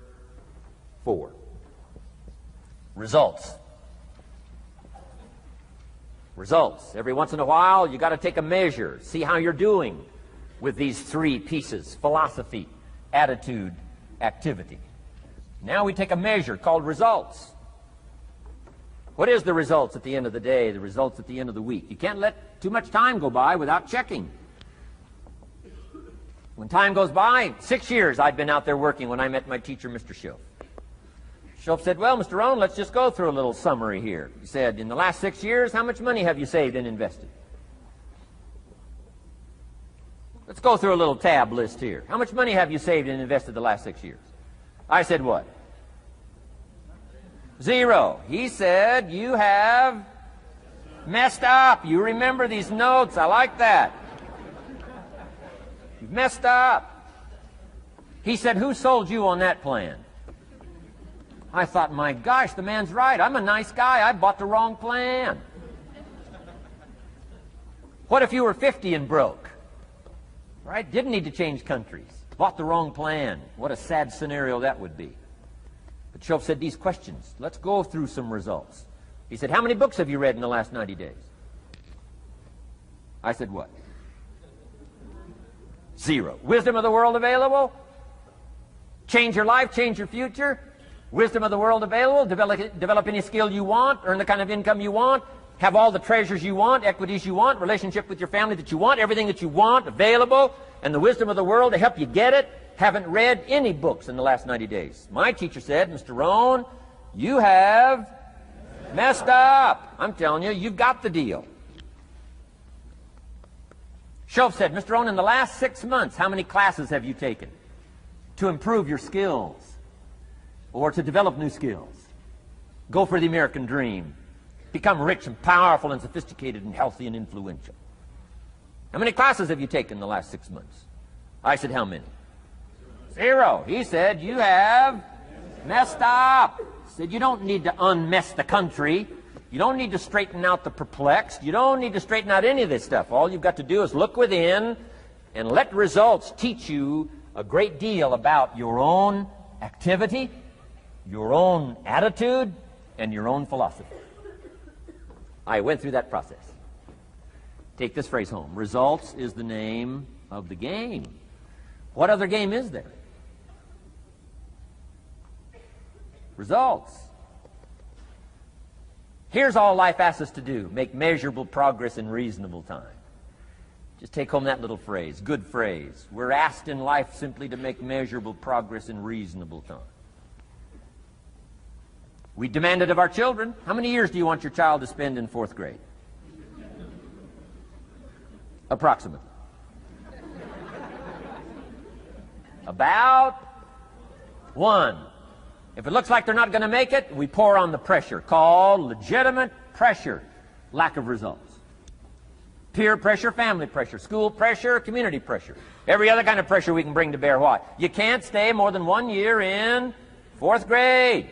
4. Results. Results. Every once in a while, you got to take a measure, see how you're doing with these 3 pieces: philosophy, attitude, activity. Now we take a measure called results. What is the results at the end of the day, the results at the end of the week? You can't let too much time go by without checking. When time goes by, 6 years I'd been out there working when I met my teacher, Mr. Schoaf. Schoaf said, well, Mr. Rohn, let's just go through a little summary here. He said, in the last 6 years, how much money have you saved and invested? Let's go through a little tab list here. How much money have you saved and invested the last 6 years? I said, what? 0. He said, you have messed up. You remember these notes. I like that. You've messed up. He said, who sold you on that plan? I thought, my gosh, the man's right. I'm a nice guy. I bought the wrong plan. What if you were 50 and broke? Right? Didn't need to change countries. Bought the wrong plan. What a sad scenario that would be. But Schoaf said these questions. Let's go through some results. He said, how many books have you read in the last 90 days? I said, what? 0. Wisdom of the world available? Change your life, change your future? Wisdom of the world available? Develop any skill you want? Earn the kind of income you want? Have all the treasures you want, equities you want, relationship with your family that you want, everything that you want available, and the wisdom of the world to help you get it? Haven't read any books in the last 90 days. My teacher said, Mr. Rohn, you have messed up. I'm telling you, you've got the deal. Schoaf said, Mr. Rohn, in the last 6 months, how many classes have you taken to improve your skills or to develop new skills? Go for the American dream. Become rich and powerful and sophisticated and healthy and influential. How many classes have you taken in the last 6 months? I said, how many? 0. He said, you have Messed up. Said you don't need to unmess the country. You don't need to straighten out the perplexed. You don't need to straighten out any of this stuff. All you've got to do is look within and let results teach you a great deal about your own activity, your own attitude, and your own philosophy. I went through that process. Take this phrase home. Results is the name of the game. What other game is there? Results. Here's all life asks us to do. Make measurable progress in reasonable time. Just take home that little phrase. Good phrase. We're asked in life simply to make measurable progress in reasonable time. We demand it of our children. How many years do you want your child to spend in 4th grade? Approximately. About 1. If it looks like they're not going to make it, we pour on the pressure, called legitimate pressure, lack of results. Peer pressure, family pressure, school pressure, community pressure. Every other kind of pressure we can bring to bear. Why? You can't stay more than 1 year in 4th grade.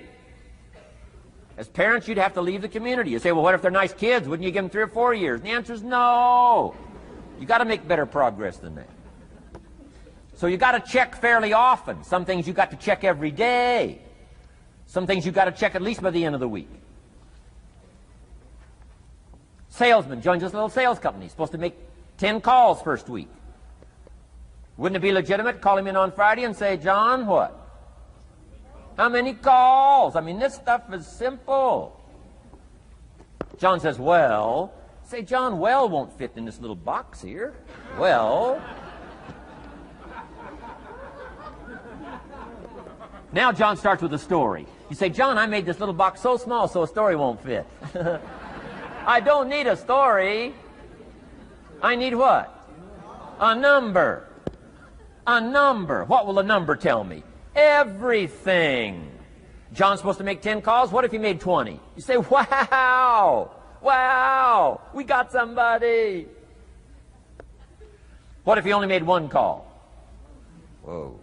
As parents, you'd have to leave the community. You say, well, what if they're nice kids? Wouldn't you give them 3 or 4 years? And the answer is no. You got to make better progress than that. So you got to check fairly often. Some things you got to check every day. Some things you got to check at least by the end of the week. Salesman joins this little sales company. Supposed to make 10 calls first week. Wouldn't it be legitimate to call him in on Friday and say, John, what? How many calls? I mean, this stuff is simple. John says, well. Say, John, well won't fit in this little box here. Well. Now John starts with a story. You say, John, I made this little box so small so a story won't fit. I don't need a story. I need what? A number. A number. What will a number tell me? Everything. John's supposed to make 10 calls. What if he made 20? You say, wow. Wow. We got somebody. What if he only made 1 call? Whoa.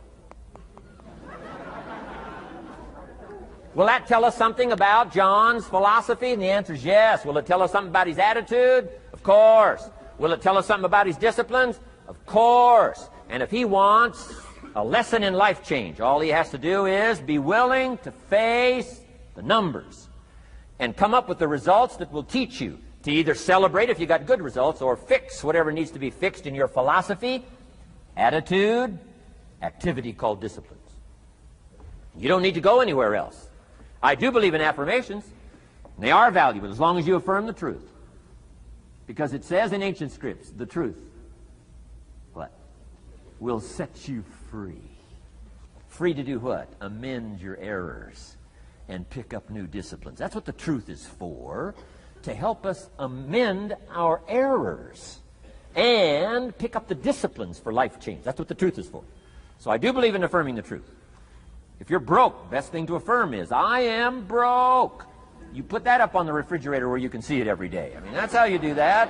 Will that tell us something about John's philosophy? And the answer is yes. Will it tell us something about his attitude? Of course. Will it tell us something about his disciplines? Of course. And if he wants a lesson in life change, all he has to do is be willing to face the numbers and come up with the results that will teach you to either celebrate if you got good results or fix whatever needs to be fixed in your philosophy, attitude, activity called disciplines. You don't need to go anywhere else. I do believe in affirmations. They are valuable as long as you affirm the truth. Because it says in ancient scripts, the truth, what? Will set you free. Free to do what? Amend your errors and pick up new disciplines. That's what the truth is for, to help us amend our errors and pick up the disciplines for life change. That's what the truth is for. So I do believe in affirming the truth. If you're broke, best thing to affirm is, I am broke. You put that up on the refrigerator where you can see it every day. I mean, that's how you do that.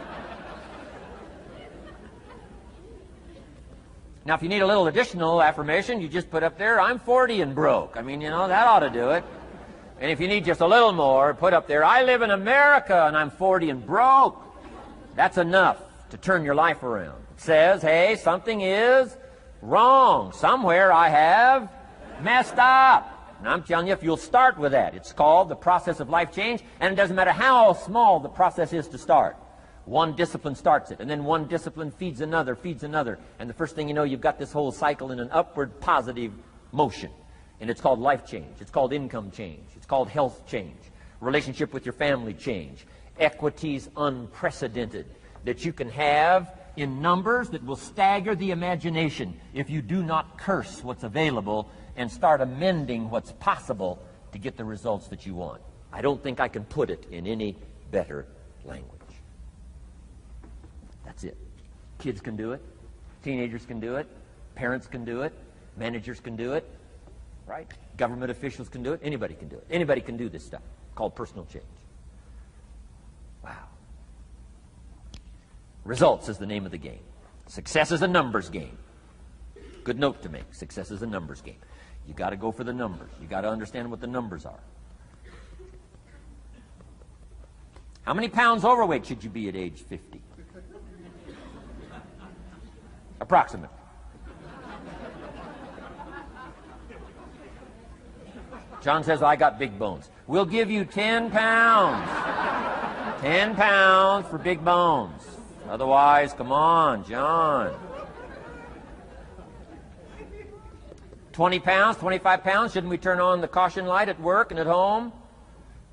Now, if you need a little additional affirmation, you just put up there, I'm 40 and broke. I mean, you know, that ought to do it. And if you need just a little more, put up there, I live in America and I'm 40 and broke. That's enough to turn your life around. It says, hey, something is wrong. Somewhere I have messed up. And I'm telling you, if you'll start with that, it's called the process of life change, and it doesn't matter how small the process is to start. One discipline starts it, and then one discipline feeds another, and the first thing you know, you've got this whole cycle in an upward positive motion. And it's called life change. It's called income change. It's called health change. Relationship with your family change. Equities unprecedented that you can have in numbers that will stagger the imagination if you do not curse what's available and start amending what's possible to get the results that you want. I don't think I can put it in any better language. That's it. Kids can do it. Teenagers can do it. Parents can do it. Managers can do it. Right? Government officials can do it. Anybody can do it. Anybody can do this stuff called personal change. Wow. Results is the name of the game. Success is a numbers game. Good note to make. Success is a numbers game. You got to go for the numbers. You got to understand what the numbers are. How many pounds overweight should you be at age 50? Approximately. John says, I got big bones. We'll give you 10 pounds. 10 pounds for big bones. Otherwise, come on, John. 20 pounds, 25 pounds. Shouldn't we turn on the caution light at work and at home?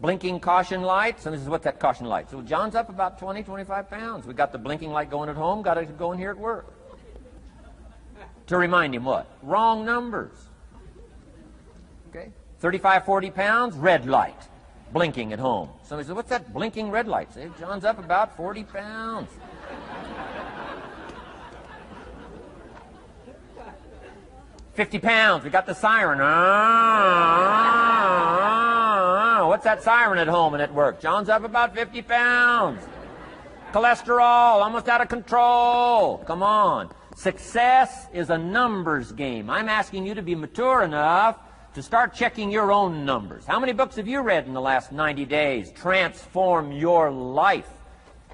Blinking caution light. Somebody says, what's that caution light? So John's up about 20, 25 pounds. We got the blinking light going at home, got it going here at work. To remind him what? Wrong numbers. Okay? 35, 40 pounds, red light. Blinking at home. Somebody says, what's that blinking red light? Say, John's up about 40 pounds. 50 pounds, we got the siren. What's that siren at home and at work? John's up about 50 pounds. Cholesterol, almost out of control. Come on. Success is a numbers game. I'm asking you to be mature enough to start checking your own numbers. How many books have you read in the last 90 days? Transform your life.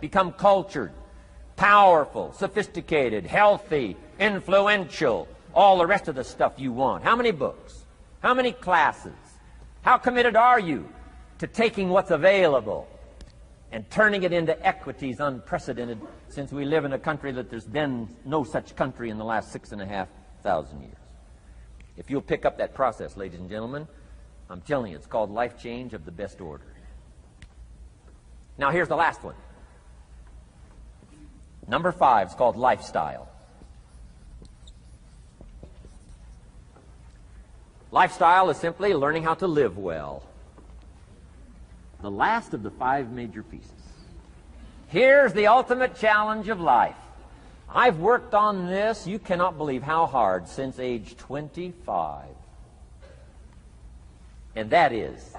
Become cultured, powerful, sophisticated, healthy, influential, all the rest of the stuff you want. How many books? How many classes? How committed are you to taking what's available and turning it into equities unprecedented, since we live in a country that there's been no such country in the last 6,500 years? If you'll pick up that process, ladies and gentlemen, I'm telling you, it's called life change of the best order. Now, here's the last one. Number 5 is called lifestyle. Lifestyle is simply learning how to live well. The last of the 5 major pieces. Here's the ultimate challenge of life. I've worked on this, you cannot believe how hard, since age 25. And that is,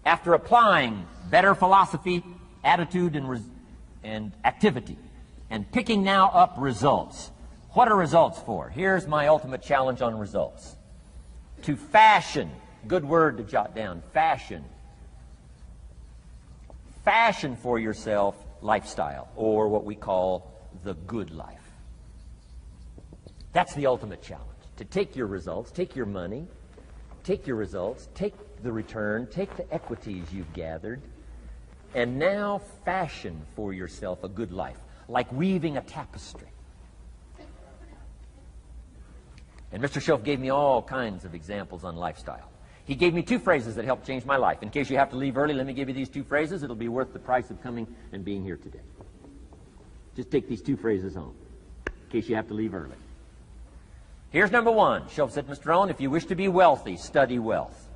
after applying better philosophy, attitude, and activity, and picking now up results. What are results for? Here's my ultimate challenge on results. To fashion, good word to jot down, fashion. Fashion for yourself lifestyle, or what we call the good life. That's the ultimate challenge. To take your results, take your money, take your results, take the return, take the equities you've gathered, and now fashion for yourself a good life, like weaving a tapestry. And Mr. Shelf gave me all kinds of examples on lifestyle. He gave me 2 phrases that helped change my life. In case you have to leave early, let me give you these 2 phrases. It'll be worth the price of coming and being here today. Just take these 2 phrases home, in case you have to leave early. Here's number 1. Shelf said, Mr. Rohn, if you wish to be wealthy, study wealth.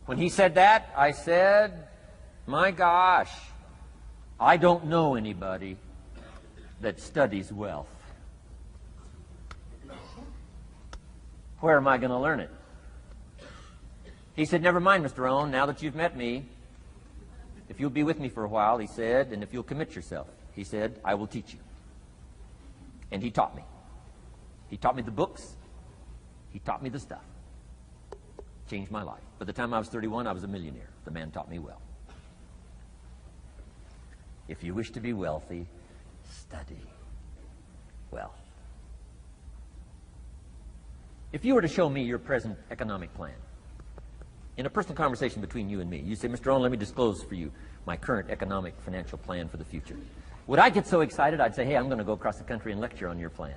When he said that, I said, my gosh, I don't know anybody that studies wealth. Where am I going to learn it? He said, never mind, Mr. Rohn, now that you've met me, if you'll be with me for a while, he said, and if you'll commit yourself, he said, I will teach you. And he taught me. He taught me the books. He taught me the stuff. Changed my life. By the time I was 31, I was a millionaire. The man taught me well. If you wish to be wealthy, study wealth. If you were to show me your present economic plan, in a personal conversation between you and me, you say, Mr. Rohn, let me disclose for you my current economic financial plan for the future. Would I get so excited, I'd say, hey, I'm going to go across the country and lecture on your plan.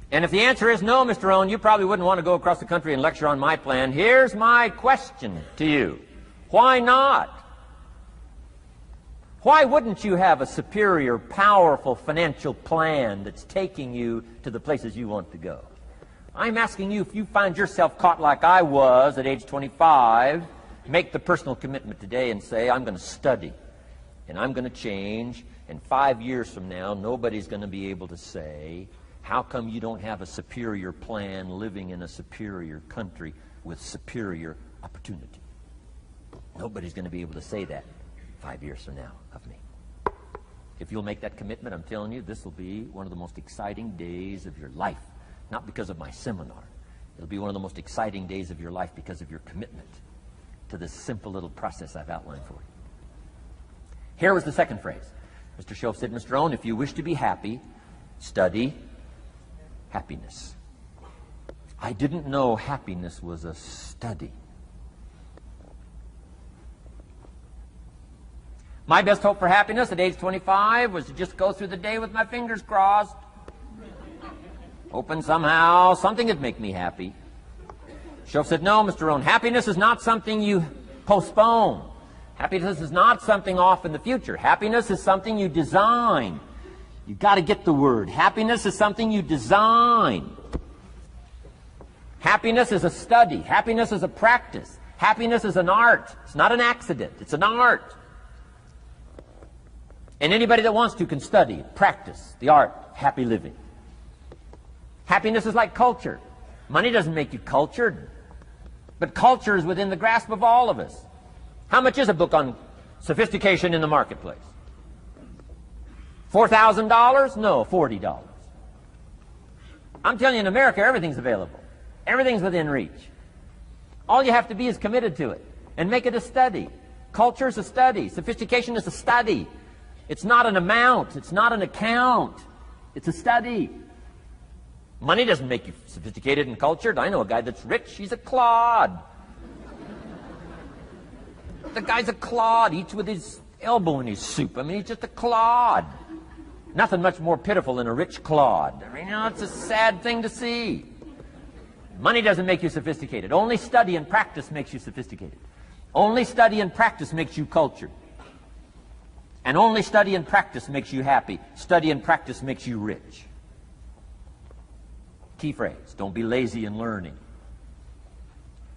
And if the answer is no, Mr. Rohn, you probably wouldn't want to go across the country and lecture on my plan. Here's my question to you. Why not? Why wouldn't you have a superior, powerful financial plan that's taking you to the places you want to go? I'm asking you, if you find yourself caught like I was at age 25, make the personal commitment today and say, I'm going to study and I'm going to change, and 5 years from now, nobody's going to be able to say, How come you don't have a superior plan living in a superior country with superior opportunity? Nobody's going to be able to say that 5 years from now of me. If you'll make that commitment, I'm telling you, this will be one of the most exciting days of your life. Not because of my seminar. It'll be one of the most exciting days of your life because of your commitment to this simple little process I've outlined for you. Here was the second phrase. Mr. Schoaf said, Mr. Rohn, if you wish to be happy, study happiness. I didn't know happiness was a study. My best hope for happiness at age 25 was to just go through the day with my fingers crossed. Hoping somehow something would make me happy. Schoaf said, no, Mr. Rohn, happiness is not something you postpone. Happiness is not something off in the future. Happiness is something you design. You've got to get the word. Happiness is something you design. Happiness is a study. Happiness is a practice. Happiness is an art. It's not an accident. It's an art. And anybody that wants to can study, practice the art of happy living. Happiness is like culture. Money doesn't make you cultured, but culture is within the grasp of all of us. How much is a book on sophistication in the marketplace? $4,000? No, $40. I'm telling you, in America, everything's available. Everything's within reach. All you have to be is committed to it and make it a study. Culture is a study. Sophistication is a study. It's not an amount. It's not an account. It's a study. Money doesn't make you sophisticated and cultured. I know a guy that's rich. He's a clod. The guy's a clod. Eats with his elbow in his soup. I mean, he's just a clod. Nothing much more pitiful than a rich clod. I mean, it's a sad thing to see. Money doesn't make you sophisticated. Only study and practice makes you sophisticated. Only study and practice makes you cultured. And only study and practice makes you happy. Study and practice makes you rich. Key phrase, don't be lazy in learning.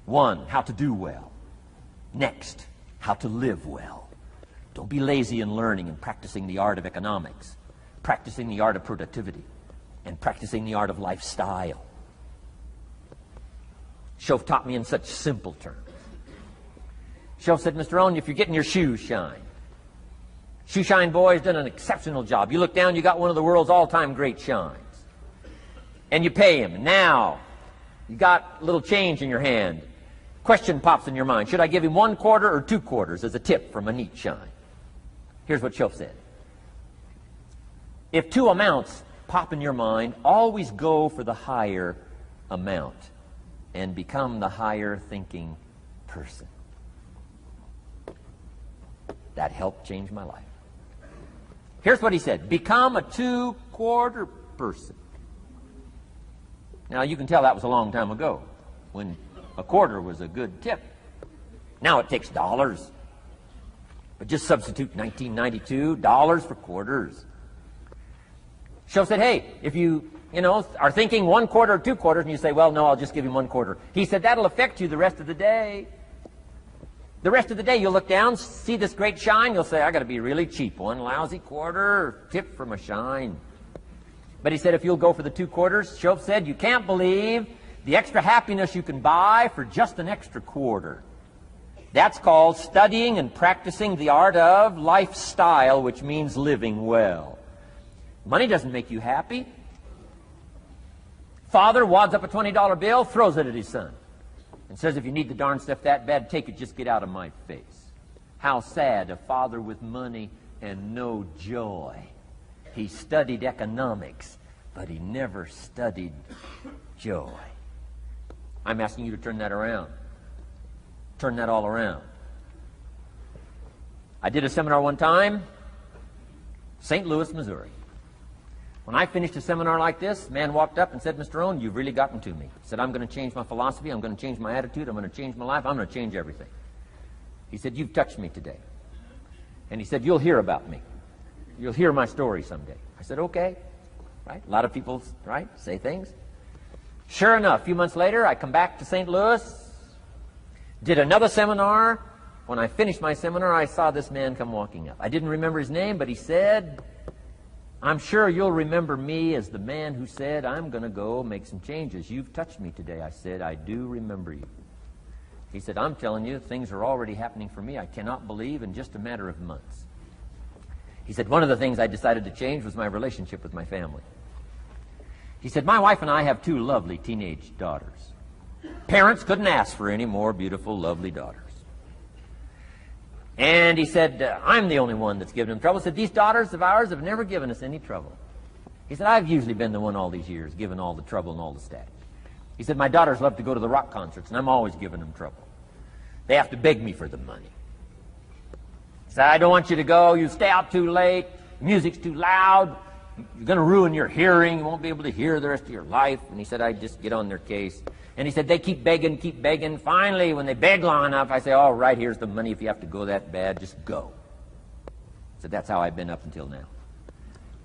1, how to do well. Next, how to live well. Don't be lazy in learning and practicing the art of economics, practicing the art of productivity, and practicing the art of lifestyle. Schoaf taught me in such simple terms. Schoaf said, Mr. Rohn, if you're getting your shoes shined, Shoe Shine Boy's done an exceptional job. You look down, you got one of the world's all-time great shines. And you pay him. Now, you got a little change in your hand. Question pops in your mind. Should I give him 1 quarter or 2 quarters as a tip from a neat shine? Here's what Schoaf said. If 2 amounts pop in your mind, always go for the higher amount and become the higher thinking person. That helped change my life. Here's what he said. Become a 2-quarter person. Now, you can tell that was a long time ago when a quarter was a good tip. Now it takes dollars. But just substitute 1992 dollars for quarters. Schoaf said, hey, if you are thinking 1 quarter or 2 quarters, and you say, well, no, I'll just give him 1 quarter. He said, that'll affect you the rest of the day. The rest of the day, you'll look down, see this great shine, you'll say, I got to be really cheap. 1 lousy quarter, tip from a shine. But he said, if you'll go for the 2 quarters, Schoaf said, you can't believe the extra happiness you can buy for just an extra quarter. That's called studying and practicing the art of lifestyle, which means living well. Money doesn't make you happy. Father wads up a $20 bill, throws it at his son, and says, if you need the darn stuff that bad, take it, just get out of my face. How sad, a father with money and no joy. He studied economics, but he never studied joy. I'm asking you to turn that around. Turn that all around. I did a seminar one time, St. Louis, Missouri. When I finished a seminar like this, a man walked up and said, Mr. Rohn, you've really gotten to me. He said, I'm going to change my philosophy, I'm going to change my attitude, I'm going to change my life, I'm going to change everything. He said, you've touched me today. And he said, you'll hear about me. You'll hear my story someday. I said, okay. Right? A lot of people, right, say things. Sure enough, a few months later, I come back to St. Louis, did another seminar. When I finished my seminar, I saw this man come walking up. I didn't remember his name, but he said, I'm sure you'll remember me as the man who said, I'm going to go make some changes. You've touched me today. I said, I do remember you. He said, I'm telling you, things are already happening for me. I cannot believe in just a matter of months. He said, one of the things I decided to change was my relationship with my family. He said, my wife and I have 2 lovely teenage daughters. Parents couldn't ask for any more beautiful, lovely daughters. And he said, I'm the only one that's given them trouble. He said, these daughters of ours have never given us any trouble. He said, I've usually been the one all these years giving all the trouble and all the static. He said, my daughters love to go to the rock concerts, and I'm always giving them trouble. They have to beg me for the money. He said, I don't want you to go. You stay out too late. The music's too loud. You're going to ruin your hearing. You won't be able to hear the rest of your life. And he said, I just get on their case. And he said, they keep begging, keep begging. Finally, when they beg long enough, I say, all right, here's the money. If you have to go that bad, just go. He said, that's how I've been up until now.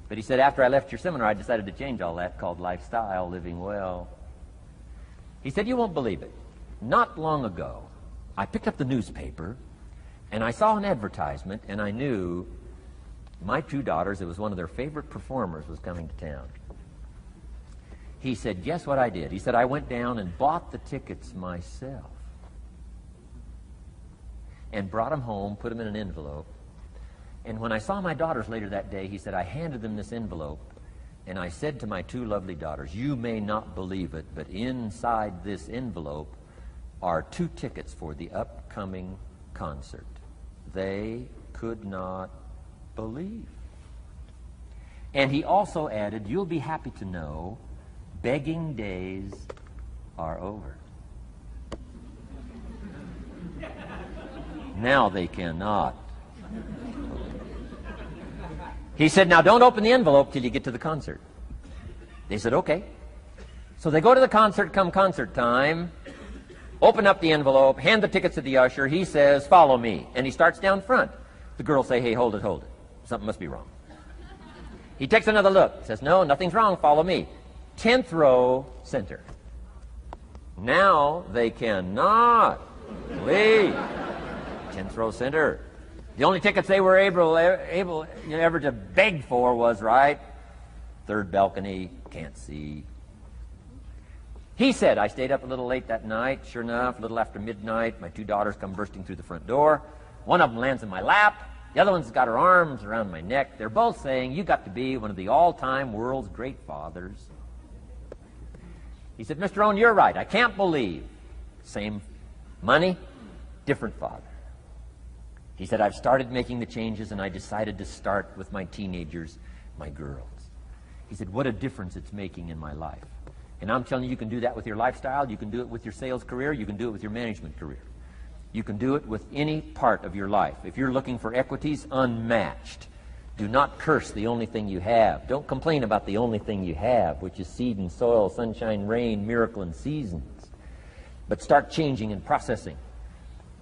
But he said, after I left your seminar, I decided to change all that, called lifestyle, living well. He said, you won't believe it. Not long ago, I picked up the newspaper, and I saw an advertisement, and I knew my 2 daughters, it was one of their favorite performers, was coming to town. He said, guess what I did? He said, I went down and bought the tickets myself and brought them home, put them in an envelope. And when I saw my daughters later that day, he said, I handed them this envelope, and I said to my 2 lovely daughters, you may not believe it, but inside this envelope are 2 tickets for the upcoming concert. They could not believe. And he also added, you'll be happy to know begging days are over. Now they cannot. He said, now don't open the envelope till you get to the concert. They said, okay. So they go to the concert, come concert time, open up the envelope, hand the tickets to the usher. He says, follow me. And he starts down front. The girls say, hey, hold it. Something must be wrong. He takes another look, says, no, nothing's wrong, follow me. 10th row, center. Now they cannot leave. 10th row, center. The only tickets they were able ever to beg for was, right, 3rd balcony, can't see. He said, I stayed up a little late that night. Sure enough, a little after midnight, my 2 daughters come bursting through the front door. One of them lands in my lap. The other one's got her arms around my neck. They're both saying, you got to be one of the all-time world's great fathers. He said, Mr. Rohn, you're right. I can't believe. Same money, different father. He said, I've started making the changes, and I decided to start with my teenagers, my girls. He said, what a difference it's making in my life. And I'm telling you, you can do that with your lifestyle. You can do it with your sales career. You can do it with your management career. You can do it with any part of your life. If you're looking for equities, unmatched. Do not curse the only thing you have. Don't complain about the only thing you have, which is seed and soil, sunshine, rain, miracle, and seasons. But start changing and processing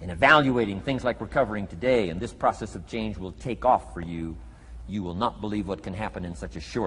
and evaluating things like we're covering today, and this process of change will take off for you. You will not believe what can happen in such a short